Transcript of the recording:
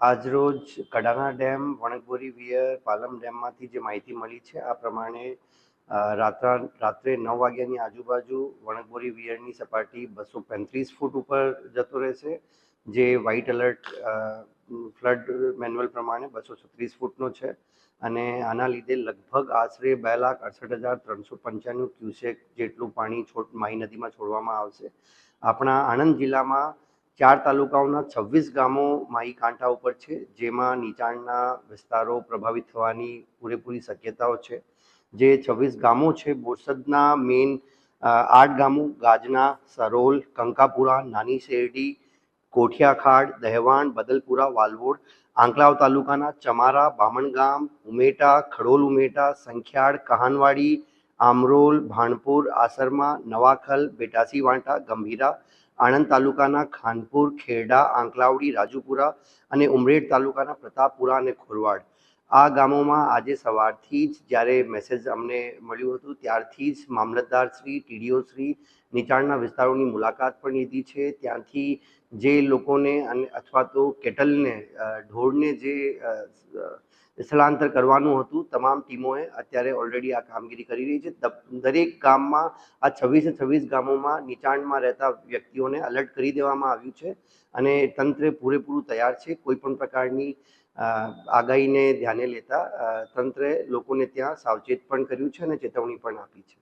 આજરોજ Kadana dam, વણકબોરી wear, Palam ડેમમાંથી જે માહિતી મળી છે આ પ્રમાણે રાત્રે 9 વાગ્યાની આજુબાજુ વણકબોરી વિયરની સપાટી 235 ફૂટ ઉપર જતો રહેશે, જે વ્હાઇટ એલર્ટ ફ્લડ મેન્યુઅલ પ્રમાણે 236 ફૂટનો છે અને આના લીધે લગભગ આશરે 2,68,395 ક્યુસેક જેટલું પાણી માઈ નદીમાં છોડવામાં આવશે. આપણા આણંદ જિલ્લામાં 4 તાલુકાઓના 26 ગામો માઈ કાંઠા ઉપર છે, જેમાં નીચાણના વિસ્તારો પ્રભાવિત થવાની પૂરેપૂરી શક્યતાઓ છે. જે 26 ગામો છે, બોરસદના મેઇન 8 ગામો ગાજના, સરોલ, કંકાપુરા, નાની શેરડી, કોઠિયાખાડ, દહેવાણ, બદલપુરા, વાલવોડ, આંકલાવ તાલુકાના ચમારા, બામણગામ, ઉમેટા, ખડોલ ઉમેટા, સંખ્યાળ, કહાનવાડી, આમરોલ, ભાણપુર, આસરમા, નવાખલ, બેટાસી વાંટા, ગંભીરા, આણંદ તાલુકાના ખાનપુર, ખેરડા, આંકલાવડી, રાજુપુરા અને ઉમરેઠ તાલુકાના પ્રતાપપુરા અને ખોરવાડ. આ ગામોમાં આજે સવારથી જ જ્યારે મેસેજ અમને મળ્યું હતું ત્યારથી જ મામલતદાર શ્રી, ટીડીઓ શ્રી નીચાણના વિસ્તારોની મુલાકાત પણ લીધી છે. ત્યાંથી જે લોકોને અથવા તો કેટલને, ઢોરને જે સ્થળાંતર કરવાનું હતું, તમામ ટીમોએ અત્યારે ઓલરેડી આ કામગીરી કરી રહી છે. દરેક ગામમાં આ 26 ગામોમાં નીચાણમાં રહેતા વ્યક્તિઓને એલર્ટ કરી દેવામાં આવ્યું છે અને તંત્ર પૂરેપૂરું તૈયાર છે. કોઈ પણ પ્રકારની આગાહીને ધ્યાને લેતા તંત્રએ લોકોને ત્યાં સાવચેત પણ કર્યું છે અને ચેતવણી પણ આપી છે.